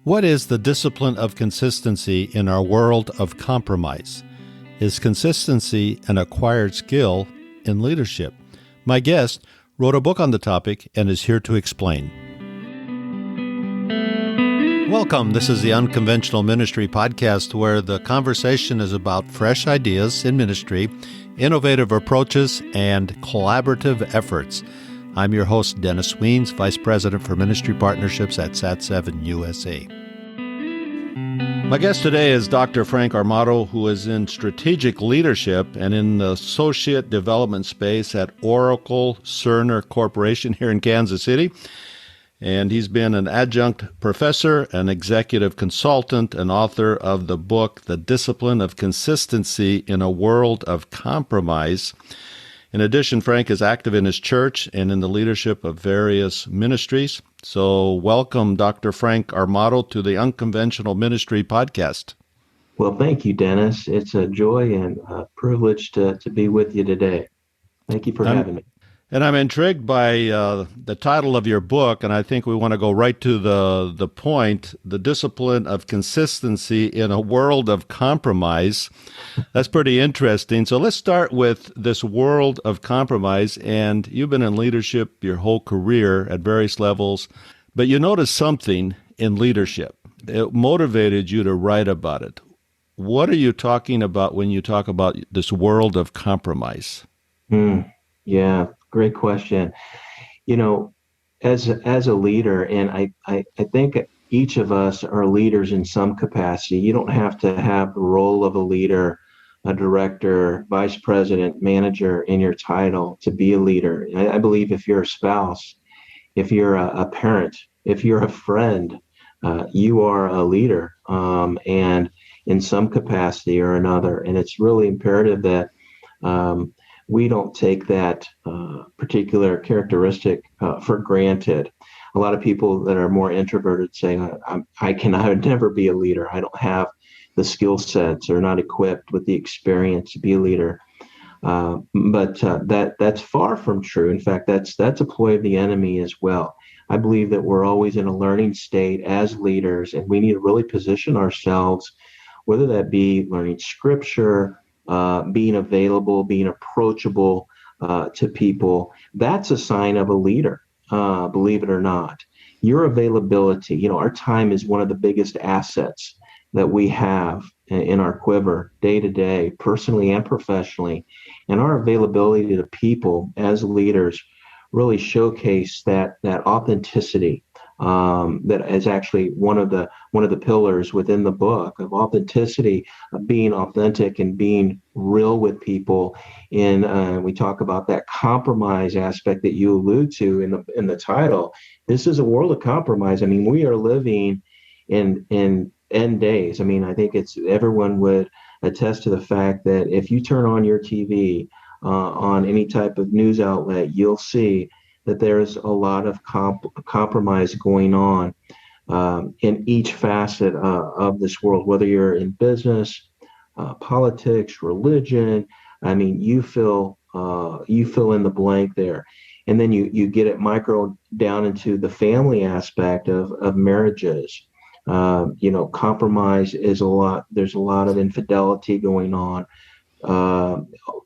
What is the discipline of consistency in our world of compromise? Is consistency an acquired skill in leadership? My guest wrote a book on the topic and is here to explain. Welcome. This is the Unconventional Ministry Podcast, where the conversation is about fresh ideas in ministry, innovative approaches, and collaborative efforts. I'm your host, Dennis Weens, Vice President for Ministry Partnerships at Sat7 USA. My guest today is Dr. Frank Armato, who is in strategic leadership and in the associate development space at Oracle Cerner Corporation here in Kansas City. And he's been an adjunct professor, an executive consultant, and author of the book, The Discipline of Consistency in a World of Compromise. In addition, Frank is active in his church and in the leadership of various ministries. So welcome, Dr. Frank Armato, to the Unconventional Ministry Podcast. Well, thank you, Dennis. It's a joy and a privilege to be with you today. Thank you for having me. And I'm intrigued by the title of your book, and I think we want to go right to the point, The Discipline of Consistency in a World of Compromise. That's pretty interesting. So let's start with this world of compromise. And you've been in leadership your whole career at various levels, but you noticed something in leadership. It motivated you to write about it. What are you talking about when you talk about this world of compromise? Yeah. Great question. You know, as a leader, and I think each of us are leaders in some capacity. You don't have to have the role of a leader, a director, vice president, manager in your title to be a leader. I believe if you're a spouse, if you're a parent, if you're a friend, you are a leader, and in some capacity or another. And it's really imperative that we don't take that particular characteristic for granted. A lot of people that are more introverted say, I would never be a leader. I don't have the skill sets or not equipped with the experience to be a leader. But that's far from true. In fact, that's a ploy of the enemy as well. I believe that we're always in a learning state as leaders, and we need to really position ourselves, whether that be learning scripture, being available, being approachable to people. That's a sign of a leader, believe it or not. Your availability, our time is one of the biggest assets that we have in our quiver day to day, personally and professionally. And our availability to people as leaders really showcase that authenticity. That is actually one of the pillars within the book of authenticity, of being authentic and being real with people. And we talk about that compromise aspect that you allude to in the title. This is a world of compromise. I mean, we are living in end days. I mean, I think everyone would attest to the fact that if you turn on your TV on any type of news outlet, you'll see that there's a lot of compromise going on in each facet of this world, whether you're in business, politics, religion. I mean, you fill in the blank there. And then you get it micro down into the family aspect of marriages. Compromise is a lot. There's a lot of infidelity going on.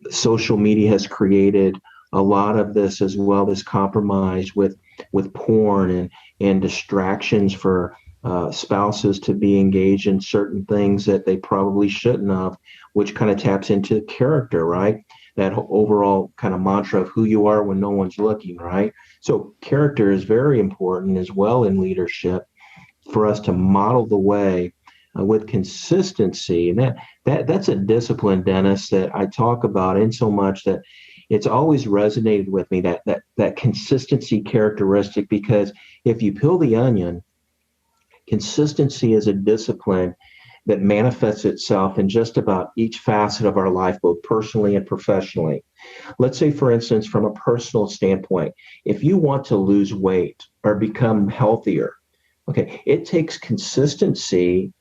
Social media has created a lot of this as well, this compromise with porn and distractions for spouses to be engaged in certain things that they probably shouldn't have, which kind of taps into character, right? That overall kind of mantra of who you are when no one's looking, right? So character is very important as well in leadership for us to model the way with consistency. And that's a discipline, Dennis, that I talk about in so much that it's always resonated with me, that consistency characteristic, because if you peel the onion, consistency is a discipline that manifests itself in just about each facet of our life, both personally and professionally. Let's say, for instance, from a personal standpoint, if you want to lose weight or become healthier, okay, it takes consistency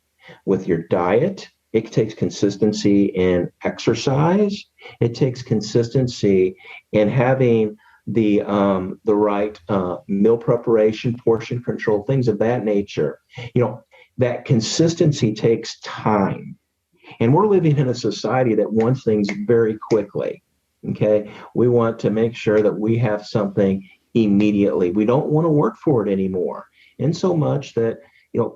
with your diet. It takes consistency in exercise. It takes consistency in having the right meal preparation, portion control, things of that nature. that consistency takes time. And we're living in a society that wants things very quickly. Okay. We want to make sure that we have something immediately. We don't want to work for it anymore. And so much that,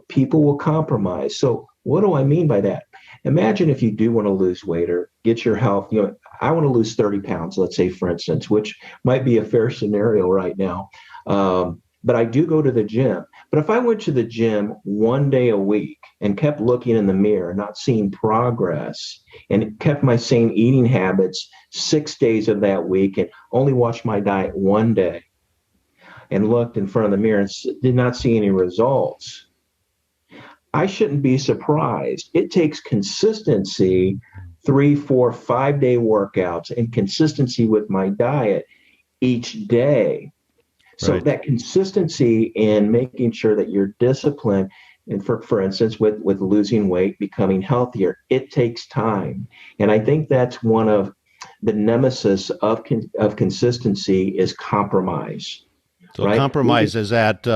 people will compromise. So what do I mean by that? Imagine if you do want to lose weight or get your health, I want to lose 30 pounds, let's say, for instance, which might be a fair scenario right now. But I do go to the gym. But if I went to the gym one day a week and kept looking in the mirror, not seeing progress, and kept my same eating habits 6 days of that week and only watched my diet one day and looked in front of the mirror and did not see any results, I shouldn't be surprised. It takes consistency, 3, 4, 5-day workouts, and consistency with my diet each day. So Right. that consistency in making sure that you're disciplined, and for instance, with losing weight, becoming healthier, it takes time. And I think that's one of the nemesis of consistency is compromise, So right? compromise is at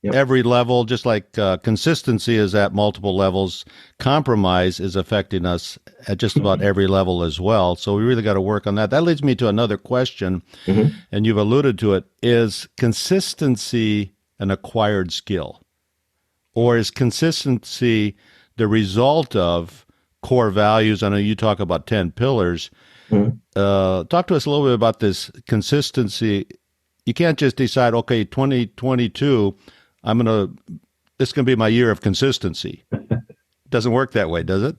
Yep. every level, just like consistency is at multiple levels. Compromise is affecting us at just about every level as well. So we really got to work on that. That leads me to another question, Mm-hmm. and you've alluded to it. Is consistency an acquired skill? Or is consistency the result of core values? I know you talk about 10 pillars. Mm-hmm. Talk to us a little bit about this consistency. You can't just decide, okay, 2022, this is going to be my year of consistency. Doesn't work that way, does it?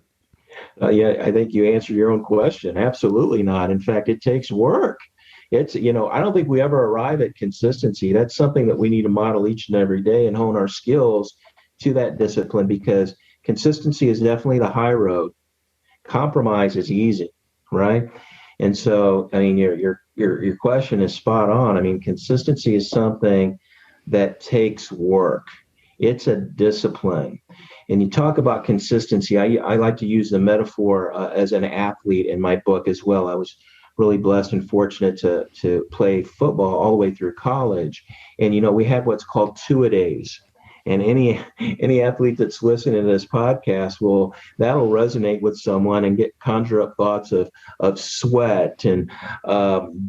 Yeah, I think you answered your own question. Absolutely not. In fact, it takes work. I don't think we ever arrive at consistency. That's something that we need to model each and every day and hone our skills to that discipline, because consistency is definitely the high road. Compromise is easy, right? And so, I mean, your question is spot on. I mean, consistency is something that takes work. It's a discipline. And you talk about consistency. I like to use the metaphor as an athlete in my book as well. I was really blessed and fortunate to play football all the way through college. And, we had what's called two-a-days. And any athlete that's listening to this podcast that'll resonate with someone and conjure up thoughts of sweat and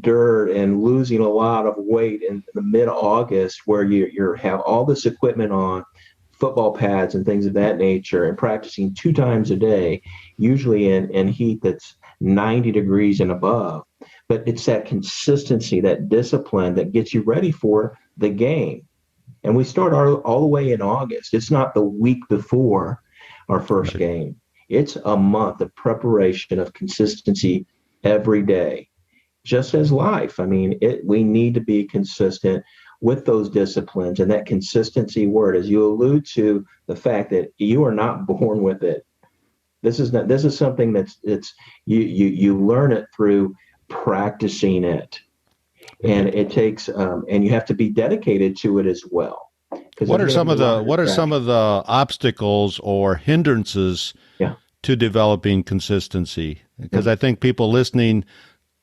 dirt and losing a lot of weight in the mid-August, where you have all this equipment on, football pads and things of that nature, and practicing 2 times a day, usually in heat that's 90 degrees and above. But it's that consistency, that discipline that gets you ready for the game. And we start all the way in August. It's not the week before our first game. It's a month of preparation, of consistency every day, just as life. I mean, we need to be consistent with those disciplines, and that consistency word, as you allude to the fact that you are not born with it. This is something that's you learn it through practicing it. And it takes, and you have to be dedicated to it as well. What are some of the obstacles or hindrances to developing consistency? Because I think people listening,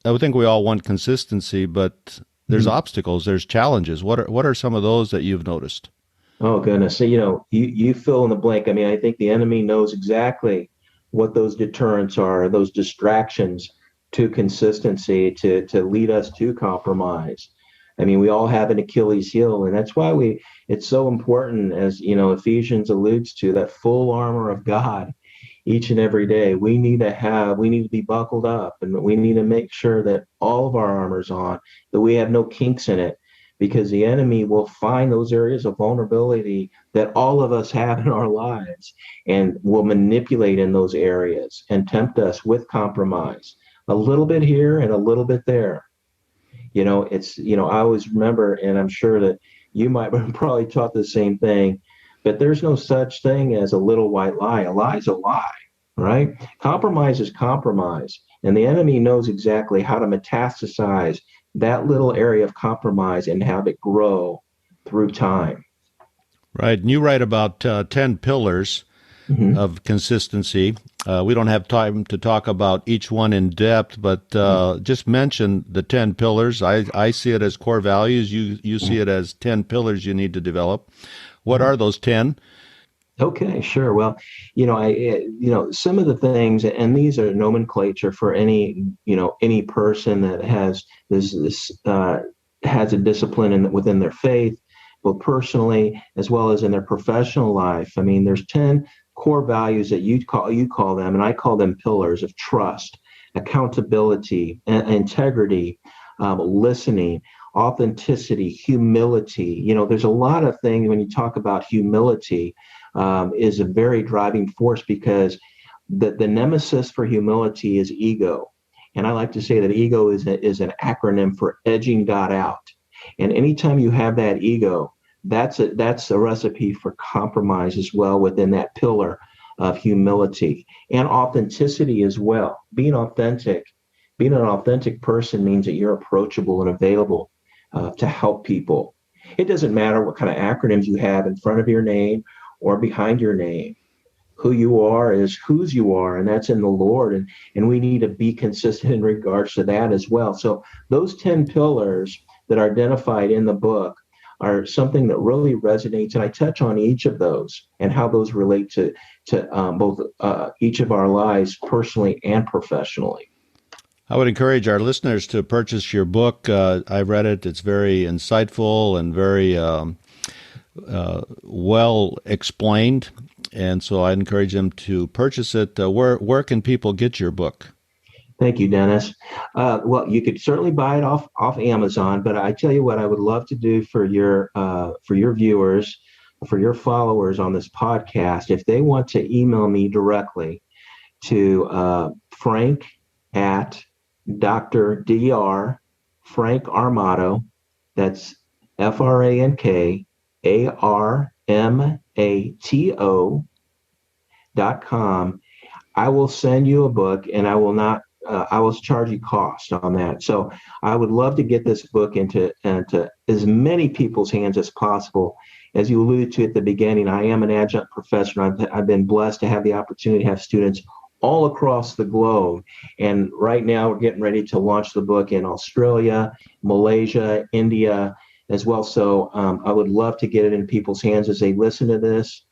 I would think we all want consistency, but there's obstacles, there's challenges. What are some of those that you've noticed? Oh goodness, so you fill in the blank. I mean, I think the enemy knows exactly what those deterrents are, those distractions to consistency, to lead us to compromise. I mean, we all have an Achilles heel, and that's why it's so important, as Ephesians alludes to, that full armor of God each and every day. We need to be buckled up, and we need to make sure that all of our armor's on, that we have no kinks in it, because the enemy will find those areas of vulnerability that all of us have in our lives and will manipulate in those areas and tempt us with compromise. A little bit here and a little bit there. I always remember, and I'm sure that you might probably taught the same thing, but there's no such thing as a little white lie. A lie's a lie, right? Compromise is compromise. And the enemy knows exactly how to metastasize that little area of compromise and have it grow through time. Right. And you write about 10 pillars of consistency. We don't have time to talk about each one in depth, but just mention the 10 pillars. I see it as core values. You see it as 10 pillars you need to develop. What are those 10? Okay, sure. Well, some of the things, and these are nomenclature for any person that has has a discipline within their faith, both personally as well as in their professional life. I mean, there's 10 core values that you call them, and I call them pillars of trust, accountability, integrity, listening, authenticity, humility. There's a lot of things when you talk about humility, is a very driving force, because the nemesis for humility is ego. And I like to say that ego is an acronym for edging God out. And anytime you have that ego, that's a recipe for compromise as well within that pillar of humility and authenticity as well. Being an authentic person means that you're approachable and available to help people. It doesn't matter what kind of acronyms you have in front of your name or behind your name. Who you are is whose you are, and that's in the Lord. And we need to be consistent in regards to that as well. So those 10 pillars that are identified in the book are something that really resonates. And I touch on each of those and how those relate to both each of our lives personally and professionally. I would encourage our listeners to purchase your book. I read it. It's very insightful and very well explained. And so I encourage them to purchase it. Where can people get your book? Thank you, Dennis. Well, you could certainly buy it off Amazon, but I tell you what, I would love to do for your viewers, for your followers on this podcast, if they want to email me directly to Frank at Dr. Frank Armato. That's FrankArmato.com. I will send you a book, and I will charge you cost on that. So I would love to get this book into as many people's hands as possible. As you alluded to at the beginning, I am an adjunct professor. I've been blessed to have the opportunity to have students all across the globe. And right now we're getting ready to launch the book in Australia, Malaysia, India as well. So I would love to get it in people's hands as they listen to this.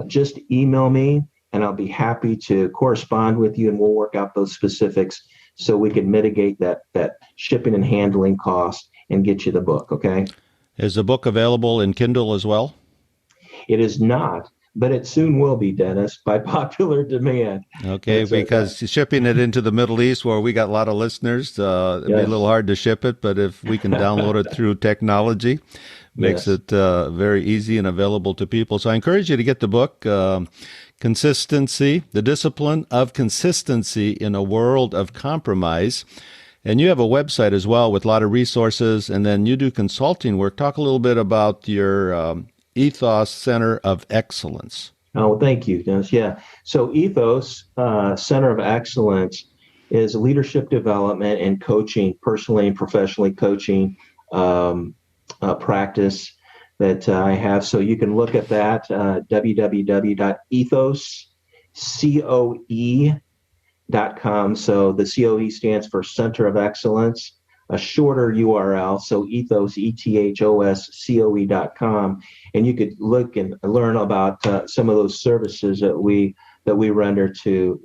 Just email me and I'll be happy to correspond with you, and we'll work out those specifics so we can mitigate that shipping and handling cost and get you the book, okay? Is the book available in Kindle as well? It is not, but it soon will be, Dennis, by popular demand. Okay, because shipping it into the Middle East, where we got a lot of listeners, it'd be a little hard to ship it, but if we can download it through technology, makes it very easy and available to people. So I encourage you to get the book, Consistency, The Discipline of Consistency in a World of Compromise. And you have a website as well with a lot of resources, and then you do consulting work. Talk a little bit about your Ethos Center of Excellence. Oh, thank you, Dennis. Yeah. So Ethos Center of Excellence is leadership development and coaching, personally and professionally coaching practice that I have. So you can look at that, www.ethoscoe.com. So the COE stands for Center of Excellence, a shorter URL. So ethos, ethoscoe.com. And you could look and learn about some of those services that we render to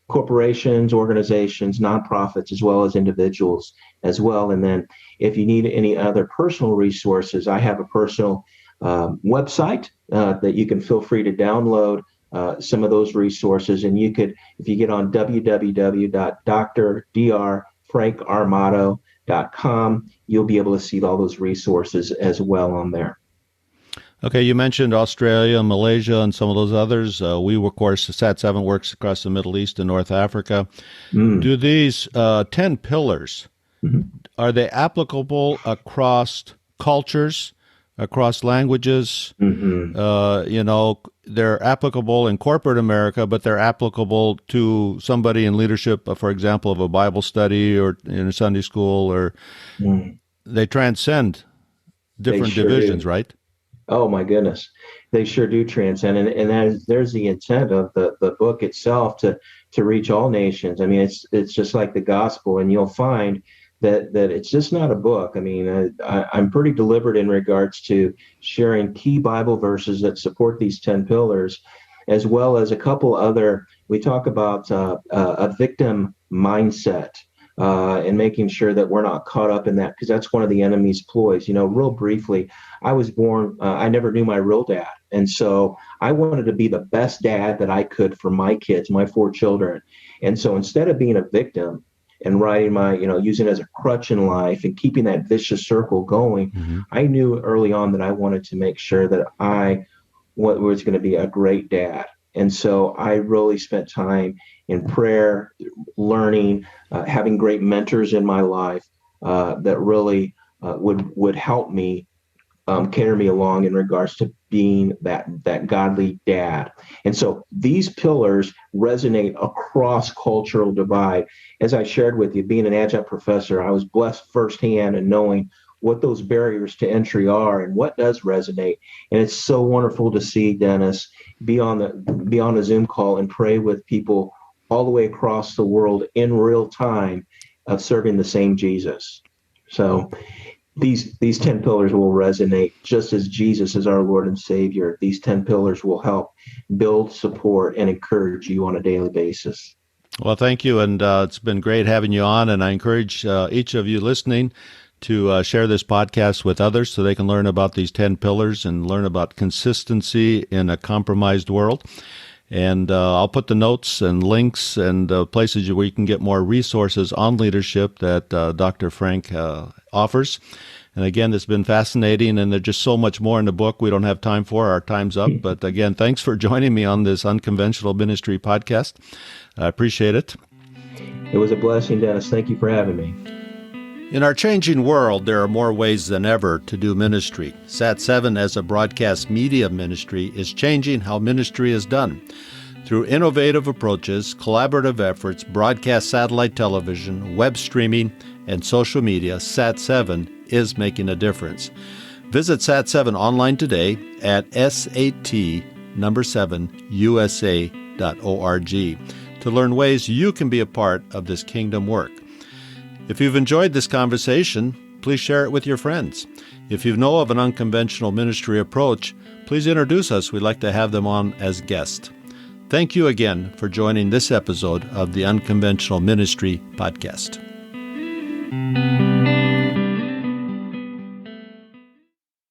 corporations, organizations, nonprofits, as well as individuals as well. And then if you need any other personal resources, I have a personal website that you can feel free to download some of those resources. And you could, if you get on www.drdrfrankarmato.com, you'll be able to see all those resources as well on there. Okay, you mentioned Australia, Malaysia, and some of those others. We, of course, SAT7 works across the Middle East and North Africa. Do these 10 pillars, are they applicable across cultures, across languages? They're applicable in corporate America, but they're applicable to somebody in leadership, for example, of a Bible study or in a Sunday school, or they transcend different divisions, right? Oh my goodness, they sure do transcend, and there's the intent of the book itself to reach all nations. I mean, it's just like the gospel, and you'll find that it's just not a book. I mean, I'm pretty deliberate in regards to sharing key Bible verses that support these 10 pillars, as well as a couple other. We talk about a victim mindset. And making sure that we're not caught up in that, because that's one of the enemy's ploys. Real briefly, I was born, I never knew my real dad. And so I wanted to be the best dad that I could for my kids, my 4 children. And so instead of being a victim and using it as a crutch in life and keeping that vicious circle going, I knew early on that I wanted to make sure that I was going to be a great dad. And so I really spent time in prayer, learning, having great mentors in my life that really would help me carry me along in regards to being that godly dad. And so these pillars resonate across cultural divide. As I shared with you, being an adjunct professor, I was blessed firsthand in knowing what those barriers to entry are and what does resonate. And it's so wonderful to see Dennis be on a Zoom call and pray with people all the way across the world in real time of serving the same Jesus. So these 10 pillars will resonate just as Jesus is our Lord and Savior. These 10 pillars will help build, support, and encourage you on a daily basis. Well, thank you, and it's been great having you on, and I encourage each of you listening to share this podcast with others so they can learn about these 10 pillars and learn about consistency in a compromised world. And I'll put the notes and links and places where you can get more resources on leadership that Dr. Frank offers. And again, it's been fascinating, and there's just so much more in the book we don't have time for. Our time's up. But again, thanks for joining me on this Unconventional Ministry podcast. I appreciate it. It was a blessing, Dennis. Thank you for having me. In our changing world, there are more ways than ever to do ministry. Sat7 as a broadcast media ministry is changing how ministry is done. Through innovative approaches, collaborative efforts, broadcast satellite television, web streaming, and social media, Sat7 is making a difference. Visit Sat7 online today at sat7usa.org to learn ways you can be a part of this kingdom work. If you've enjoyed this conversation, please share it with your friends. If you know of an unconventional ministry approach, please introduce us. We'd like to have them on as guests. Thank you again for joining this episode of the Unconventional Ministry Podcast.